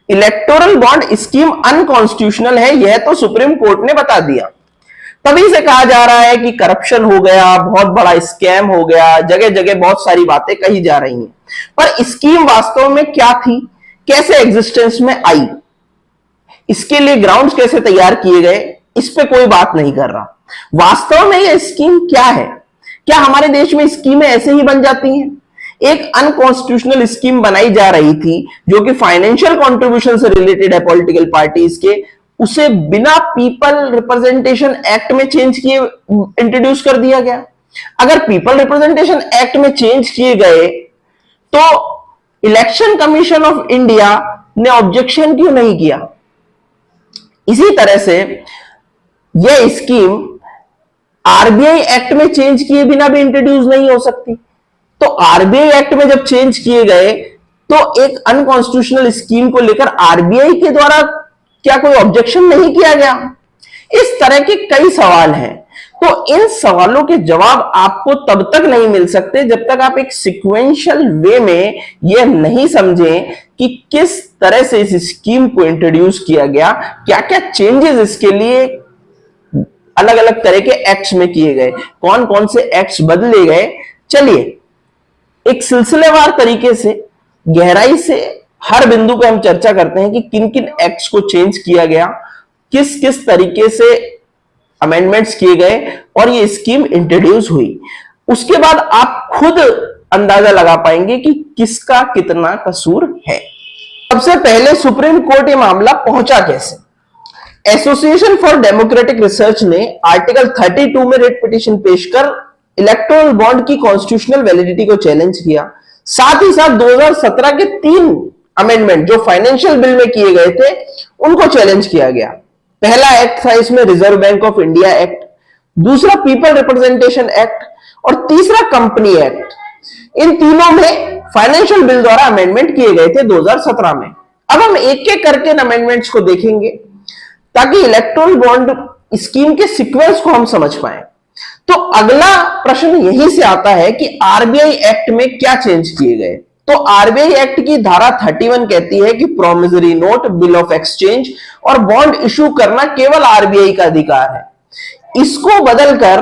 Electoral bond scheme unconstitutional है, यह तो सुप्रीम कोर्ट ने बता दिया। तभी से कहा जा रहा है कि करप्शन हो गया, बहुत बड़ा स्कैम हो गया, जगह जगह बहुत सारी बातें कही जा रही हैं। पर स्कीम वास्तव में क्या थी, कैसे एग्जिस्टेंस में आई, इसके लिए ग्राउंड्स कैसे तैयार किए गए, इस पे कोई बात नहीं कर रहा। वास्तव में यह स्कीम क्या है? क्या हमारे देश में स्कीमें ऐसे ही बन जाती हैं? एक अनकॉन्स्टिट्यूशनल स्कीम बनाई जा रही थी जो कि फाइनेंशियल कंट्रीब्यूशन से रिलेटेड है पॉलिटिकल पार्टीज के, उसे बिना पीपल रिप्रेजेंटेशन एक्ट में चेंज किए इंट्रोड्यूस कर दिया गया। अगर पीपल रिप्रेजेंटेशन एक्ट में चेंज किए गए तो इलेक्शन कमीशन ऑफ इंडिया ने ऑब्जेक्शन क्यों नहीं किया? इसी तरह से यह स्कीम आरबीआई एक्ट में चेंज किए बिना भी इंट्रोड्यूस नहीं हो सकती। तो आरबीआई एक्ट में जब चेंज किए गए तो एक अनकॉन्स्टिट्यूशनल स्कीम को लेकर आरबीआई के द्वारा क्या कोई ऑब्जेक्शन नहीं किया गया? इस तरह के कई सवाल हैं। तो इन सवालों के जवाब आपको तब तक नहीं मिल सकते जब तक आप एक सिक्वेंशियल वे में यह नहीं समझें कि किस तरह से इस स्कीम को इंट्रोड्यूस किया गया, क्या क्या चेंजेस इसके लिए अलग अलग तरह के एक्ट्स में किए गए, कौन कौन से एक्ट्स बदले गए। चलिए एक सिलसिलेवार तरीके से गहराई से हर बिंदु पे हम चर्चा करते हैं कि किन किन एक्ट्स को चेंज किया गया, किस किस तरीके से अमेंडमेंट्स किए गए और ये स्कीम इंट्रोड्यूस हुई। उसके बाद आप खुद अंदाजा लगा पाएंगे कि किसका कितना कसूर है। सबसे पहले सुप्रीम कोर्ट ये मामला पहुंचा कैसे? एसोसिएशन फॉर डेमोक्रेटिक रिसर्च ने आर्टिकल 32 में रिट पिटीशन पेश कर इलेक्टोरल बॉन्ड की कॉन्स्टिट्यूशनल वैलिडिटी को चैलेंज किया। साथ ही साथ 2017 के 3 अमेंडमेंट जो फाइनेंशियल बिल में किए गए थे उनको चैलेंज किया गया। पहला एक्ट था इसमें reserve bank of India act, दूसरा पीपल रिप्रेजेंटेशन एक्ट और तीसरा कंपनी एक्ट। इन तीनों में फाइनेंशियल बिल द्वारा अमेंडमेंट किए गए थे 2017 में। अब हम एक एक करके इन अमेंडमेंट्स को देखेंगे ताकि इलेक्टोरल बॉन्ड स्कीम के सीक्वेंस को हम समझ पाए। तो अगला प्रश्न यहीं से आता है कि आरबीआई एक्ट में क्या चेंज किए गए। तो आरबीआई एक्ट की धारा 31 कहती है कि promissory note, bill of exchange और बॉन्ड इशू करना केवल आरबीआई का अधिकार है। इसको बदलकर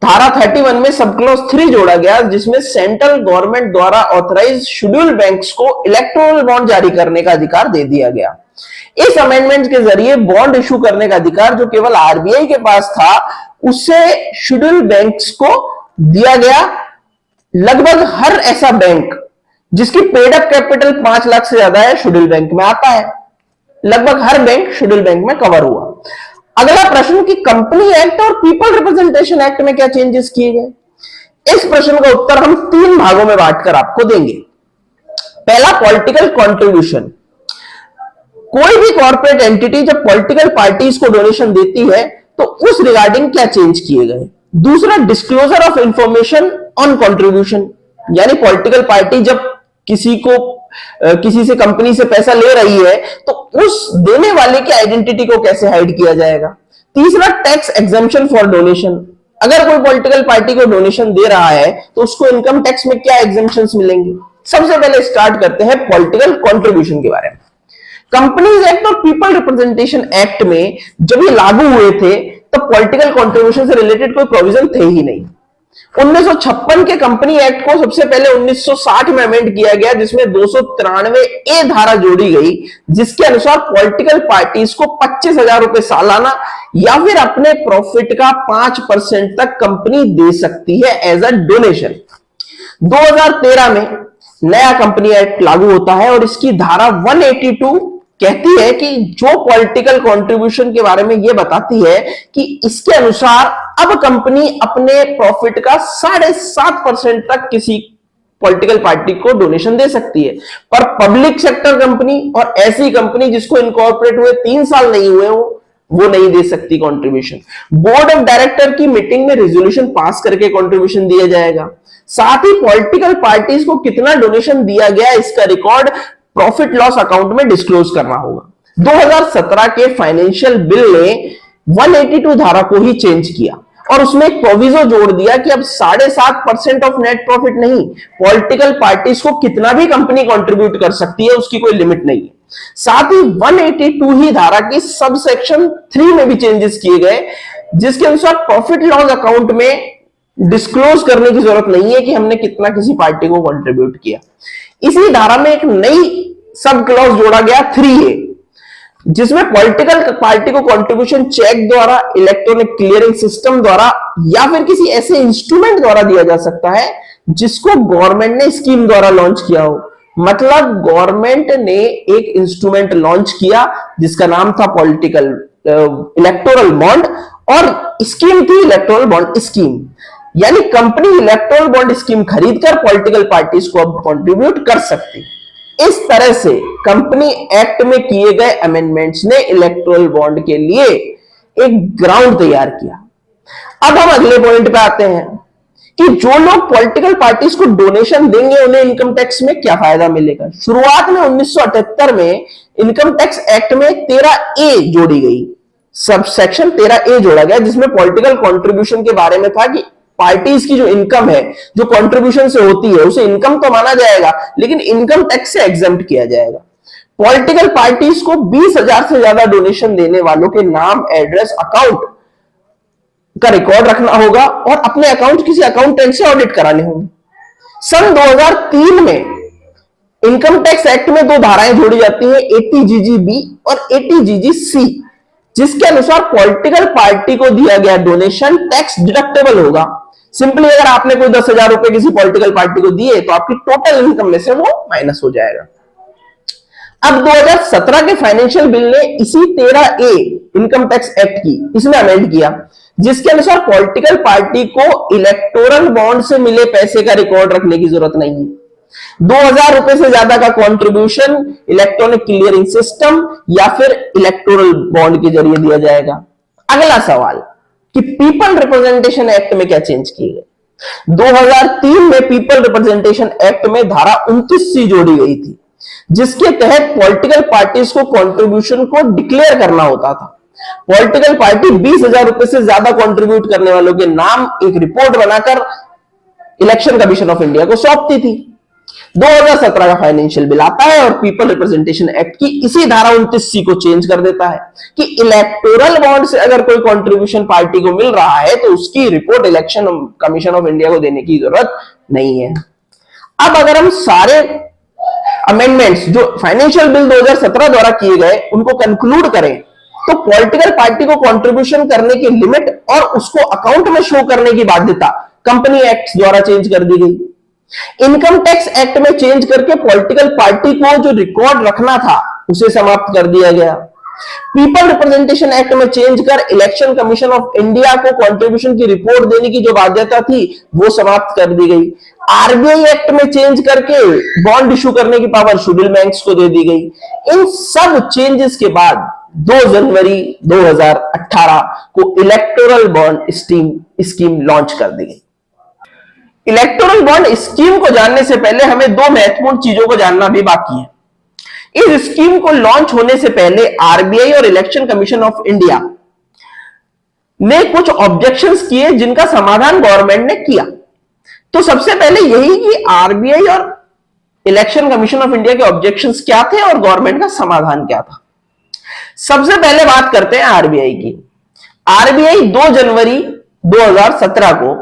धारा 31 में सब क्लॉज 3 जोड़ा गया जिसमें सेंट्रल गवर्नमेंट द्वारा ऑथराइज शेड्यूल बैंक्स को इलेक्टोरल बॉन्ड जारी करने का अधिकार दे दिया गया। इस अमेंडमेंट के जरिए बॉन्ड इशू करने का अधिकार जो केवल आरबीआई के पास था उसे शेड्यूल बैंक्स को दिया गया। लगभग हर ऐसा बैंक जिसकी पेड अप कैपिटल 5 लाख से ज्यादा है शेड्यूल बैंक में आता है। लगभग हर बैंक शेड्यूल बैंक में कवर हुआ। अगला प्रश्न कि कंपनी एक्ट और पीपल रिप्रेजेंटेशन एक्ट में क्या चेंजेस किए गए। इस प्रश्न का उत्तर हम 3 भागों में बांटकर आपको देंगे। पहला, पॉलिटिकल कंट्रीब्यूशन। कोई भी कॉर्पोरेट एंटिटी जब पॉलिटिकल पार्टीज को डोनेशन देती है तो उस रिगार्डिंग क्या चेंज किए गए। दूसरा, disclosure of information on contribution, यानी पॉलिटिकल पार्टी जब किसी से कंपनी से पैसा ले रही है तो उस देने वाले की आइडेंटिटी को कैसे हाइड किया जाएगा। तीसरा, टैक्स एग्जम्पशन फॉर डोनेशन। अगर कोई पॉलिटिकल पार्टी को डोनेशन दे रहा है तो उसको इनकम टैक्स में क्या एग्जम्पशंस मिलेंगे। सबसे पहले स्टार्ट करते हैं पॉलिटिकल कंट्रीब्यूशन के बारे में। कंपनीज एक्ट और पीपल रिप्रेजेंटेशन एक्ट में जब ये लागू हुए थे तब पॉलिटिकल कंट्रीब्यूशन से रिलेटेड कोई प्रोविजन थे ही नहीं। 1956 के कंपनी एक्ट को सबसे पहले 1960 में अमेंड किया गया जिसमें 293 धारा जोड़ी गई जिसके अनुसार पॉलिटिकल पार्टीज को 25,000 रुपए सालाना या फिर अपने प्रॉफिट का 5% तक कंपनी दे सकती है एज अ डोनेशन। 2013 में नया कंपनी एक्ट लागू होता है और इसकी धारा 182 कहती है कि जो पॉलिटिकल कंट्रीब्यूशन के बारे में यह बताती है कि इसके अनुसार अब कंपनी अपने प्रॉफिट का 7.5% तक किसी पॉलिटिकल पार्टी को डोनेशन दे सकती है। पर पब्लिक सेक्टर कंपनी और ऐसी कंपनी जिसको इनकॉर्पोरेट हुए 3 साल नहीं हुए वो नहीं दे सकती कंट्रीब्यूशन। बोर्ड ऑफ डायरेक्टर की मीटिंग में रेजोल्यूशन पास करके कंट्रीब्यूशन दिया जाएगा। साथ ही पॉलिटिकल पार्टीज को कितना डोनेशन दिया गया इसका रिकॉर्ड प्रॉफिट लॉस अकाउंट में डिस्क्लोज करना होगा। 2017 के फाइनेंशियल बिल ने 182 धारा को ही चेंज किया और उसमें एक प्रोविजो जोड़ दिया कि अब 7.5% ऑफ नेट प्रॉफिट नहीं, पॉलिटिकल पार्टीज को कितना भी कंपनी कंट्रीब्यूट कर सकती है, उसकी कोई लिमिट नहीं है। साथ ही 182 ही धारा की सब सेक्शन 3 में भी चेंजेस किए गए, जिसके अनुसार प्रॉफिट लॉस अकाउंट में डिस्क्लोज करने की जरूरत नहीं है कि हमने कितना किसी पार्टी को कंट्रीब्यूट किया। इसी धारा में एक नई सब क्लॉज जोड़ा गया 3A, जिसमें पॉलिटिकल पार्टी को कंट्रीब्यूशन चेक द्वारा, इलेक्ट्रॉनिक क्लियरिंग सिस्टम द्वारा या फिर किसी ऐसे इंस्ट्रूमेंट द्वारा दिया जा सकता है जिसको गवर्नमेंट ने स्कीम द्वारा लॉन्च किया हो। मतलब गवर्नमेंट ने एक इंस्ट्रूमेंट लॉन्च किया जिसका नाम था पॉलिटिकल इलेक्टोरल बॉन्ड, और स्कीम थी इलेक्टोरल बॉन्ड स्कीम। यानी कंपनी इलेक्टोरल बॉन्ड स्कीम खरीदकर पॉलिटिकल पार्टीज को अब कंट्रीब्यूट कर सकती। इस तरह से कंपनी एक्ट में किए गए अमेंडमेंट्स ने इलेक्टोरल बॉन्ड के लिए एक ग्राउंड तैयार किया। अब हम अगले पॉइंट पे आते हैं कि जो लोग पॉलिटिकल पार्टीज को डोनेशन देंगे उन्हें इनकम टैक्स में क्या फायदा मिलेगा। शुरुआत में 1978 में इनकम टैक्स एक्ट में 13A जोड़ी गई, सब सेक्शन 13A जोड़ा गया, जिसमें पॉलिटिकल कंट्रीब्यूशन के बारे में था कि पार्टीज की जो इनकम है, जो कंट्रीब्यूशन से होती है, उसे इनकम तो माना जाएगा लेकिन इनकम टैक्स से एग्जम्प्ट किया जाएगा। पॉलिटिकल पार्टीज को 20,000 से ज्यादा डोनेशन देने वालों के नाम, एड्रेस, अकाउंट का रिकॉर्ड रखना होगा और अपने अकाउंट किसी अकाउंटेंट से ऑडिट कराने होंगे। सन 2003 में इनकम टैक्स एक्ट में 2 धाराएं जोड़ी जाती हैं, 80GGB और 80GGC, जिसके अनुसार पॉलिटिकल पार्टी को दिया गया डोनेशन टैक्स डिडक्टेबल होगा। सिंपली अगर आपने कोई 10,000 रुपए किसी पॉलिटिकल पार्टी को दिए तो आपकी टोटल इनकम में से वो माइनस हो जाएगा। अब 2017 के फाइनेंशियल बिल ने इसी 13A इनकम टैक्स एक्ट की इसमें अमेंड किया, जिसके अनुसार पॉलिटिकल पार्टी को इलेक्टोरल बॉन्ड से मिले पैसे का रिकॉर्ड रखने की जरूरत नहीं है। 2,000 रुपए से ज्यादा का कंट्रीब्यूशन इलेक्ट्रॉनिक क्लियरिंग सिस्टम या फिर इलेक्टोरल बॉन्ड के जरिए दिया जाएगा। अगला सवाल कि पीपल रिप्रेजेंटेशन एक्ट में क्या चेंज किए गए। 2003 में पीपल रिप्रेजेंटेशन एक्ट में धारा 29C जोड़ी गई थी, जिसके तहत पॉलिटिकल पार्टीज को कंट्रीब्यूशन को डिक्लेयर करना होता था। पॉलिटिकल पार्टी 20,000 रुपए से ज्यादा कंट्रीब्यूट करने वालों के नाम एक रिपोर्ट बनाकर इलेक्शन कमीशन ऑफ इंडिया को सौंपती थी। 2017 का फाइनेंशियल बिल आता है और पीपल रिप्रेजेंटेशन एक्ट की इसी धारा 29C को चेंज कर देता है कि इलेक्टोरल बॉन्ड से अगर कोई कंट्रीब्यूशन पार्टी को मिल रहा है तो उसकी report election commission of India को देने की जरूरत नहीं है। अब अगर हम सारे अमेंडमेंट्स जो फाइनेंशियल बिल 2017 द्वारा किए गए उनको कंक्लूड करें तो पॉलिटिकल पार्टी को कंट्रीब्यूशन करने की लिमिट और उसको अकाउंट में शो करने की बाध्यता कंपनी एक्ट द्वारा चेंज कर दी गई। इनकम टैक्स एक्ट में चेंज करके पॉलिटिकल पार्टी को जो रिकॉर्ड रखना था उसे समाप्त कर दिया गया। पीपल रिप्रेजेंटेशन एक्ट में चेंज कर इलेक्शन कमीशन ऑफ इंडिया को कंट्रीब्यूशन की रिपोर्ट देने की जो बाध्यता थी वो समाप्त कर दी गई। आरबीआई एक्ट में चेंज करके बॉन्ड इशू करने की पावर शेड्यूल बैंक्स को दे दी गई। इन सब चेंजेस के बाद 2 जनवरी 2018 को इलेक्टोरल बॉन्ड स्कीम लॉन्च कर दी गई। इलेक्टोरल बॉन्ड स्कीम को जानने से पहले हमें 2 महत्वपूर्ण चीजों को जानना भी बाकी है। इस स्कीम को लॉन्च होने से पहले आरबीआई और इलेक्शन कमीशन ऑफ इंडिया ने कुछ ऑब्जेक्शंस किए जिनका समाधान गवर्नमेंट ने किया। तो सबसे पहले यही कि आरबीआई और इलेक्शन कमीशन ऑफ इंडिया के ऑब्जेक्शंस क्या थे और गवर्नमेंट का समाधान क्या था। सबसे पहले बात करते हैं आरबीआई की। आरबीआई 2 जनवरी 2017 को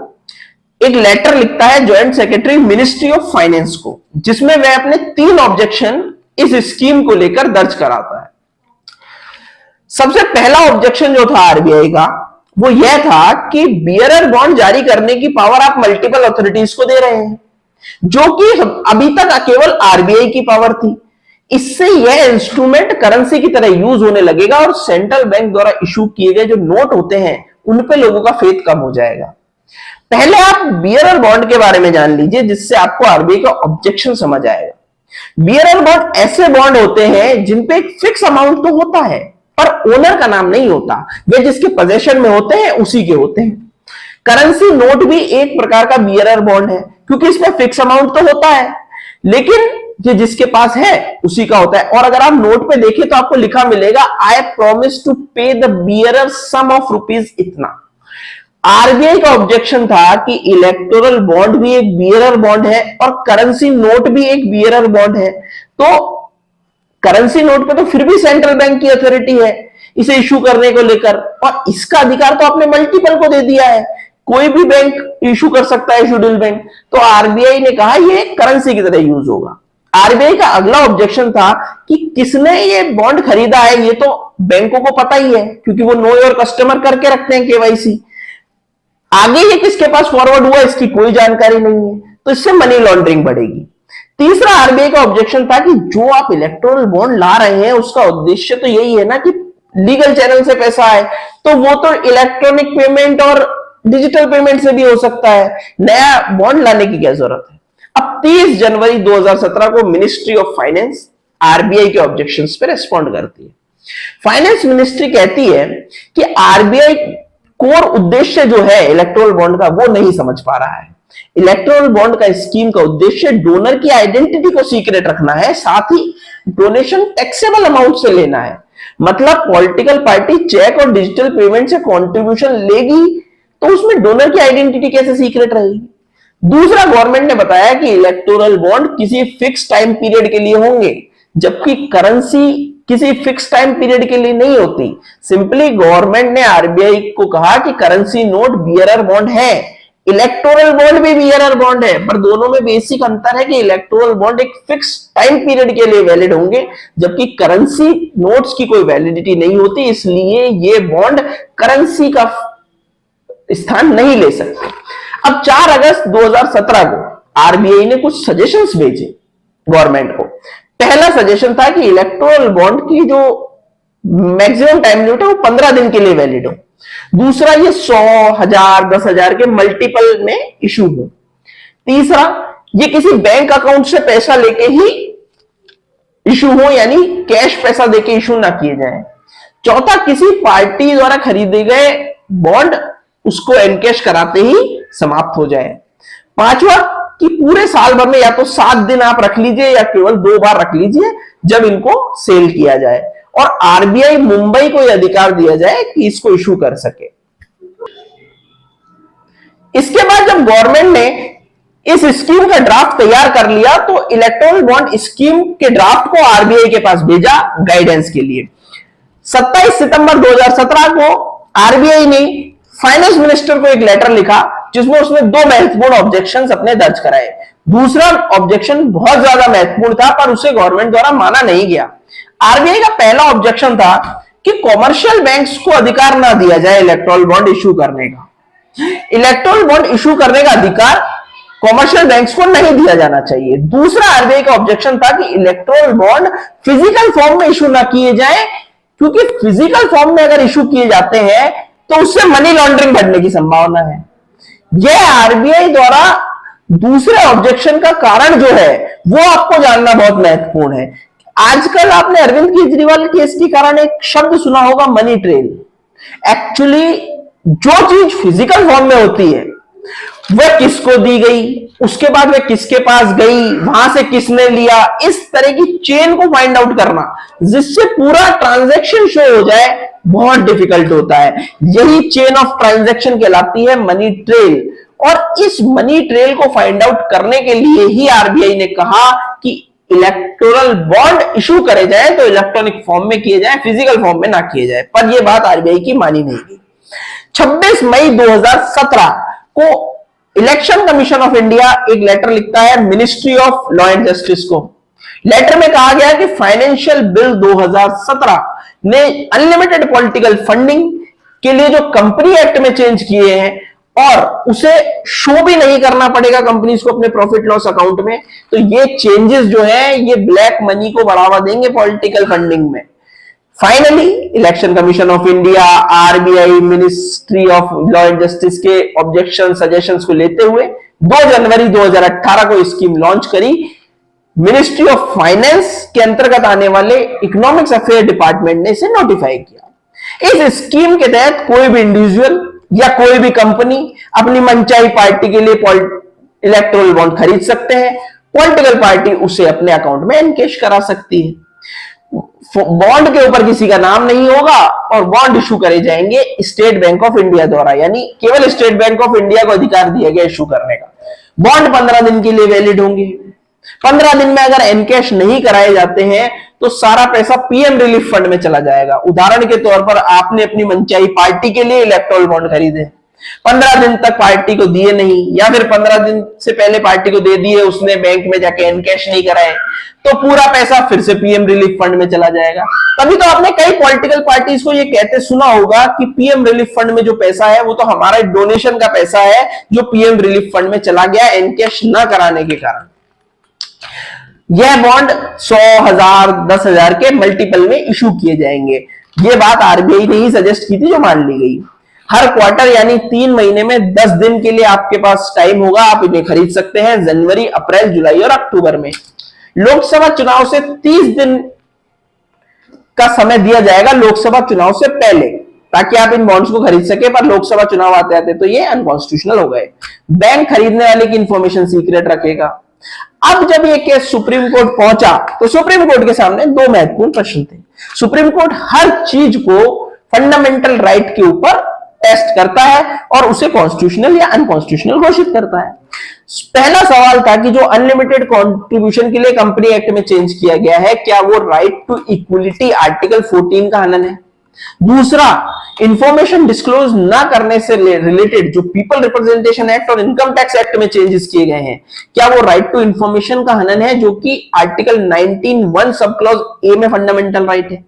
एक लेटर लिखता है joint secretary ministry of finance को, जिसमें वह अपने 3 ऑब्जेक्शन इस स्कीम को लेकर दर्ज कराता है। सबसे पहला ऑब्जेक्शन जो था आरबीआई का वो यह था कि बियरर बॉन्ड जारी करने की पावर आप मल्टीपल अथॉरिटीज को दे रहे हैं, जो कि अभी तक केवल आरबीआई की पावर थी। इससे यह इंस्ट्रूमेंट करेंसी की तरह यूज होने लगेगा और सेंट्रल बैंक द्वारा इशू किए गए जो नोट होते हैं उन पे लोगों का फेथ कम हो जाएगा। पहले आप बियरर बॉन्ड के बारे में जान लीजिए, जिससे आपको आरबीआई का ऑब्जेक्शन समझ आएगा। बियरर बॉन्ड ऐसे बॉन्ड होते हैं जिन पे एक फिक्स अमाउंट तो होता है पर ओनर का नाम नहीं होता, वे जिसके पोजीशन में होते हैं उसी के होते हैं। करेंसी नोट भी एक प्रकार का बियरर बॉन्ड है, क्योंकि इसमें फिक्स अमाउंट तो होता है लेकिन ये जिसके पास है उसी का होता है। और अगर आप नोट पे देखें तो आपको लिखा मिलेगा I promise to pay the bearer sum of rupees इतना। आरबीआई का ऑब्जेक्शन था कि इलेक्टोरल बॉन्ड भी एक बियरर बॉन्ड है और करेंसी नोट भी एक बियरर बॉन्ड है। तो करेंसी नोट पे तो फिर भी सेंट्रल बैंक की अथॉरिटी है इसे इशू करने को लेकर, और इसका अधिकार तो आपने मल्टीपल को दे दिया है, कोई भी बैंक इशू कर सकता है शेड्यूल बैंक। तो आरबीआई ने कहा ये करेंसी की तरह यूज होगा। आरबीआई का अगला ऑब्जेक्शन था कि किसने ये बॉन्ड खरीदा है, ये तो बैंकों को पता ही है क्योंकि वो नो योर कस्टमर करके रखते हैं केवाईसी। आगे ये किसके पास फॉरवर्ड हुआ इसकी कोई जानकारी नहीं है, तो इससे मनी लॉन्ड्रिंग बढ़ेगी। तीसरा आरबीआई का ऑब्जेक्शन था कि जो आप इलेक्टोरल बॉन्ड ला रहे हैं उसका उद्देश्य तो यही है ना कि लीगल चैनल से पैसा आए, तो वो तो इलेक्ट्रॉनिक पेमेंट और डिजिटल पेमेंट से भी हो सकता है, नया बॉन्ड लाने की क्या जरूरत है। अब 30 जनवरी 2017 को मिनिस्ट्री ऑफ फाइनेंस आरबीआई के ऑब्जेक्शंस पे रेस्पॉन्ड करती है। फाइनेंस मिनिस्ट्री कहती है कि आरबीआई कोर उद्देश्य जो है इलेक्टोरल बॉन्ड का वो नहीं समझ पा रहा है। इलेक्टोरल बॉन्ड का स्कीम का उद्देश्य डोनर की आइडेंटिटी को सीक्रेट रखना है, साथ ही डोनेशन टैक्सेबल अमाउंट से लेना है। मतलब पॉलिटिकल पार्टी चेक और डिजिटल पेमेंट से कंट्रीब्यूशन लेगी तो उसमें डोनर की आइडेंटिटी कैसे सीक्रेट रहेगी। दूसरा, गवर्नमेंट ने बताया कि इलेक्टोरल बॉन्ड किसी फिक्स टाइम पीरियड के लिए होंगे, जबकि करेंसी किसी फिक्स टाइम पीरियड के लिए नहीं होती। सिंपली गवर्नमेंट ने आरबीआई को कहा कि करेंसी नोट बियरर बॉन्ड है, इलेक्टोरल बॉन्ड भी बियरर बॉन्ड है, पर दोनों में बेसिक अंतर है कि इलेक्टोरल बॉन्ड एक फिक्स टाइम पीरियड के लिए वैलिड होंगे, जबकि करेंसी नोट्स की कोई वैलिडिटी नहीं होती, इसलिए ये बॉन्ड करेंसी का स्थान नहीं ले सकते। अब 4 अगस्त 2017 को आरबीआई ने कुछ सजेशंस भेजे गवर्नमेंट को। पहला सजेशन था कि इलेक्टोरल बॉन्ड की जो मैक्सिमम टाइम लिमिट है वो 15 दिन के लिए वैलिड हो। दूसरा, ये 100, 1000, 10,000 के मल्टीपल में इशू हो। तीसरा, ये किसी बैंक अकाउंट से पैसा लेके ही इशू हो, यानी कैश पैसा देके इशू ना किए जाए। चौथा, किसी पार्टी द्वारा खरीदे गए बॉन्ड उसको एनकैश कराते ही समाप्त हो जाए। पांचवा, कि पूरे साल भर में या तो 7 दिन आप रख लीजिए या केवल 2 बार रख लीजिए जब इनको सेल किया जाए, और आरबीआई मुंबई को यह अधिकार दिया जाए कि इसको इशू कर सके। इसके बाद जब गवर्नमेंट ने इस स्कीम का ड्राफ्ट तैयार कर लिया तो इलेक्टोरल बॉन्ड स्कीम के ड्राफ्ट को आरबीआई के पास भेजा गाइडेंस के लिए। 27 सितंबर 2017 को आरबीआई ने फाइनेंस मिनिस्टर को एक लेटर लिखा जिसमें उसने 2 महत्वपूर्ण ऑब्जेक्शंस अपने दर्ज कराए। दूसरा ऑब्जेक्शन बहुत ज्यादा महत्वपूर्ण था पर उसे गवर्नमेंट द्वारा माना नहीं गया। आरबीआई का पहला ऑब्जेक्शन था कि कॉमर्शियल बैंक्स को अधिकार ना दिया जाए इलेक्टोरल बॉन्ड इशू करने का। इलेक्टोरल बॉन्ड इशू करने का अधिकार कॉमर्शियल बैंक्स को नहीं दिया जाना चाहिए। दूसरा आरबीआई का ऑब्जेक्शन था कि इलेक्टोरल बॉन्ड फिजिकल फॉर्म में इशू ना किए जाए, क्योंकि फिजिकल फॉर्म में अगर इशू किए जाते हैं तो उससे मनी लॉन्ड्रिंग बढ़ने की संभावना है। यह आरबीआई द्वारा दूसरे ऑब्जेक्शन का कारण जो है वो आपको जानना बहुत महत्वपूर्ण है। आजकल आपने अरविंद केजरीवाल केस के कारण एक शब्द सुना होगा, मनी ट्रेल। एक्चुअली जो चीज फिजिकल फॉर्म में होती है वह किसको दी गई, उसके बाद वह किसके पास गई, वहां से किसने लिया, इस तरह की चेन को फाइंड आउट करना जिससे पूरा ट्रांजैक्शन शो हो जाए बहुत डिफिकल्ट होता है। यही चेन ऑफ ट्रांजैक्शन कहलाती है मनी ट्रेल। और इस मनी ट्रेल को फाइंड आउट करने के लिए ही आरबीआई ने कहा कि इलेक्टोरल बॉन्ड इशू करे जाए तो इलेक्ट्रॉनिक फॉर्म में किए जाए, फिजिकल फॉर्म में ना किए जाए, पर यह बात आरबीआई की मानी नहीं गई। 26 मई 2017 को इलेक्शन कमीशन ऑफ इंडिया एक लेटर लिखता है ministry of law and justice को। लेटर में कहा गया कि फाइनेंशियल बिल 2017 ने अनलिमिटेड पॉलिटिकल फंडिंग के लिए जो कंपनी एक्ट में चेंज किए हैं और उसे शो भी नहीं करना पड़ेगा कंपनीज को अपने प्रॉफिट लॉस अकाउंट में, तो ये चेंजेस जो है ये ब्लैक मनी को बढ़ावा देंगे पॉलिटिकल फंडिंग में। Finally election commission of India, RBI, ministry of law and justice के ऑब्जेक्शन सजेशंस को लेते हुए 2 जनवरी 2018 को स्कीम लॉन्च करी। मिनिस्ट्री ऑफ फाइनेंस के अंतर्गत आने वाले इकोनॉमिक्स अफेयर डिपार्टमेंट ने इसे नोटिफाई किया। इस स्कीम के तहत कोई भी इंडिविजुअल या कोई भी कंपनी अपनी मनचाही पार्टी के लिए इलेक्टोरल बॉन्ड खरीद सकते हैं। पॉलिटिकल पार्टी उसे अपने अकाउंट में एनकैश करा सकती है। बॉन्ड के ऊपर किसी का नाम नहीं होगा और बॉन्ड इशू करे जाएंगे स्टेट बैंक ऑफ इंडिया द्वारा, यानी केवल स्टेट बैंक ऑफ इंडिया को अधिकार दिया गया इशू करने का। बॉन्ड 15 दिन के लिए वैलिड होंगे। 15 दिन में अगर एनकैश नहीं कराए जाते हैं तो सारा पैसा पीएम रिलीफ फंड में चला जाएगा। उदाहरण के तौर पर आपने अपनी मनचाही पार्टी के लिए इलेक्टोरल बॉन्ड खरीदे, 15 दिन तक पार्टी को दिए नहीं, या फिर 15 दिन से पहले पार्टी को दे दिए, उसने बैंक में जाके एनकैश नहीं कराए, तो पूरा पैसा फिर से पीएम रिलीफ फंड में चला जाएगा। तभी तो आपने कई पॉलिटिकल पार्टीज को ये कहते सुना होगा कि पीएम रिलीफ फंड में जो पैसा है वो तो हमारा डोनेशन का पैसा है जो पीएम रिलीफ फंड में चला गया एनकैश ना कराने के कारण। यह बॉन्ड 100,000, 10,000 के मल्टीपल में इशू किए जाएंगे। ये बात आरबीआई ने ही सजेस्ट की थी जो मान ली गई। हर क्वार्टर यानी 3 महीने में 10 दिन के लिए आपके पास टाइम होगा, आप इन्हें खरीद सकते हैं जनवरी, अप्रैल, जुलाई और अक्टूबर में। लोकसभा चुनाव से 30 दिन का समय दिया जाएगा लोकसभा चुनाव से पहले, ताकि आप इन बॉन्ड्स को खरीद सके, पर लोकसभा चुनाव आते आते तो ये अनकॉन्स्टिट्यूशनल हो गए। बैंक खरीदने वाले की इंफॉर्मेशन सीक्रेट रखेगा। अब जब ये केस सुप्रीम कोर्ट पहुंचा तो सुप्रीम कोर्ट के सामने 2 महत्वपूर्ण प्रश्न थे। सुप्रीम कोर्ट हर चीज को फंडामेंटल राइट के ऊपर टेस्ट करता है और उसे कॉन्स्टिट्यूशनल या अनकॉन्स्टिट्यूशनल घोषित करता है। पहला सवाल था कि जो अनलिमिटेड कंट्रीब्यूशन के लिए कंपनी एक्ट में चेंज किया गया है, क्या वो राइट टू इक्वलिटी आर्टिकल 14 का हनन है? दूसरा, इंफॉर्मेशन डिस्क्लोज ना करने से रिलेटेड जो पीपल रिप्रेजेंटेशन एक्ट और इनकम टैक्स एक्ट में चेंजेस किए गए हैं, क्या वो राइट टू इंफॉर्मेशन का हनन है, जो कि आर्टिकल 19(1) सब क्लॉज ए में फंडामेंटल राइट है?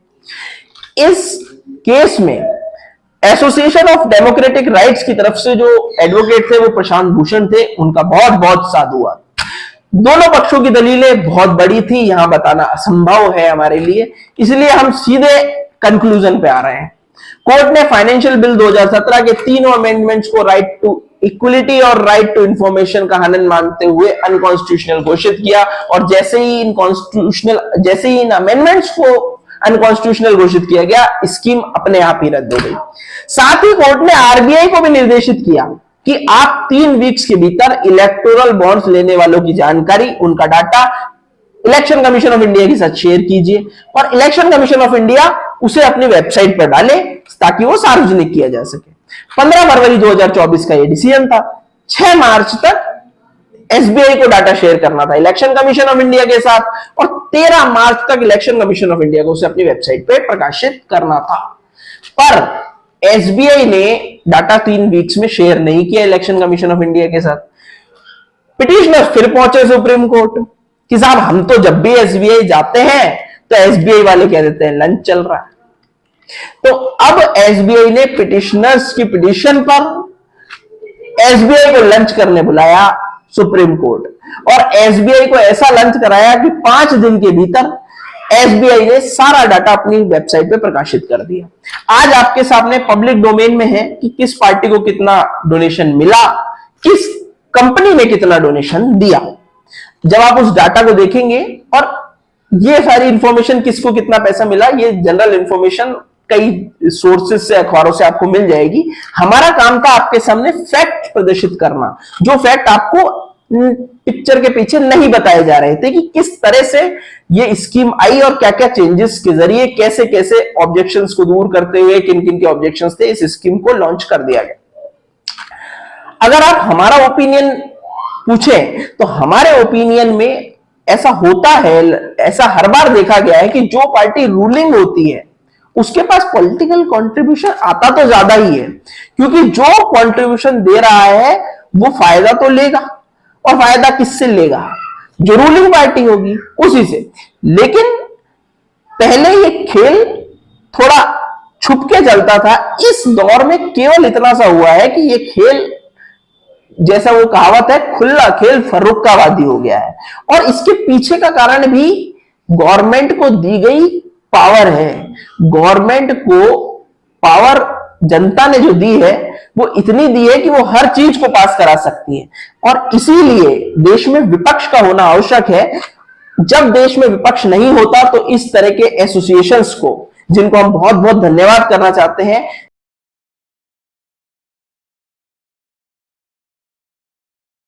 इस केस में एसोसिएशन ऑफ डेमोक्रेटिक राइट्स की तरफ से जो एडवोकेट थे वो प्रशांत भूषण थे, उनका बहुत बहुत साधुवाद। दोनों पक्षों की दलीलें बहुत बड़ी थी, यहां बताना असंभव है हमारे लिए, इसलिए हम सीधे कंक्लूजन पे आ रहे हैं। कोर्ट ने फाइनेंशियल बिल 2017 के तीनों अमेंडमेंट्स को राइट टू इक्वलिटी और राइट टू इंफॉर्मेशन का हनन मानते हुए अनकॉन्स्टिट्यूशनल घोषित किया, और जैसे ही इन अमेंडमेंट्स को अनकॉन्स्टिट्यूशनल घोषित किया गया, स्कीम अपने आप ही रद्द हो गई। साथ ही कोर्ट ने आरबीआई को भी निर्देशित किया कि आप 3 वीक्स के भीतर इलेक्टोरल बॉन्ड्स लेने वालों की जानकारी, उनका data election commission of India के साथ शेयर कीजिए और इलेक्शन कमीशन ऑफ इंडिया उसे अपनी वेबसाइट पर डाले ताकि वो सार्वजनिक किया जा सके। 15 फरवरी 2024 का यह डिसीजन था। 6 मार्च तक एसबीआई को डाटा शेयर करना था इलेक्शन कमीशन ऑफ इंडिया के साथ, और 13 मार्च तक इलेक्शन कमीशन ऑफ इंडिया को उसे अपनी वेबसाइट पे प्रकाशित करना था। पर एसबीआई ने डाटा 3 वीक्स में शेयर नहीं किया इलेक्शन कमीशन ऑफ इंडिया के साथ। पिटिशनर फिर पहुंचे सुप्रीम कोर्ट कि साहब हम तो जब भी एसबीआई जाते हैं तो एसबीआई वाले कह देते हैं लंच चल रहा है। तो अब एसबीआई ने पिटिशनर्स की पिटिशन पर एसबीआई को लंच करने बुलाया सुप्रीम कोर्ट, और एसबीआई को ऐसा लंच कराया कि 5 दिन के भीतर एसबीआई ने सारा डाटा अपनी वेबसाइट पे प्रकाशित कर दिया। आज आपके सामने पब्लिक डोमेन में है कि किस पार्टी को कितना डोनेशन मिला, किस कंपनी ने कितना डोनेशन दिया। जब आप उस डाटा को देखेंगे और ये सारी इंफॉर्मेशन, किसको कितना पैसा मिला, ये जनरल इंफॉर्मेशन कई सोर्सेज से, अखबारों से आपको मिल जाएगी। हमारा काम था आपके सामने फैक्ट प्रदर्शित करना, जो फैक्ट आपको पिक्चर के पीछे नहीं बताए जा रहे थे कि किस तरह से ये स्कीम आई और क्या क्या चेंजेस के जरिए कैसे कैसे ऑब्जेक्शंस को दूर करते हुए किन किन के ऑब्जेक्शंस थे इस स्कीम को लॉन्च कर दिया गया। अगर आप हमारा ओपिनियन पूछें तो हमारे ओपिनियन में ऐसा होता है, ऐसा हर बार देखा गया है कि जो पार्टी रूलिंग होती है उसके पास पॉलिटिकल कंट्रीब्यूशन आता तो ज्यादा ही है, क्योंकि जो कंट्रीब्यूशन दे रहा है वो फायदा तो लेगा, और फायदा किससे लेगा? जो रूलिंग पार्टी होगी उसी से। लेकिन पहले ये खेल थोड़ा छुप के चलता था, इस दौर में केवल इतना सा हुआ है कि ये खेल, जैसा वो कहावत है, खुला खेल फर्रुखाबादी हो गया है। और इसके पीछे का कारण भी गवर्नमेंट को दी गई पावर है। गवर्नमेंट को पावर जनता ने जो दी है वो इतनी दी है कि वो हर चीज को पास करा सकती है, और इसीलिए देश में विपक्ष का होना आवश्यक है। जब देश में विपक्ष नहीं होता तो इस तरह के एसोसिएशंस को, जिनको हम बहुत बहुत धन्यवाद करना चाहते हैं,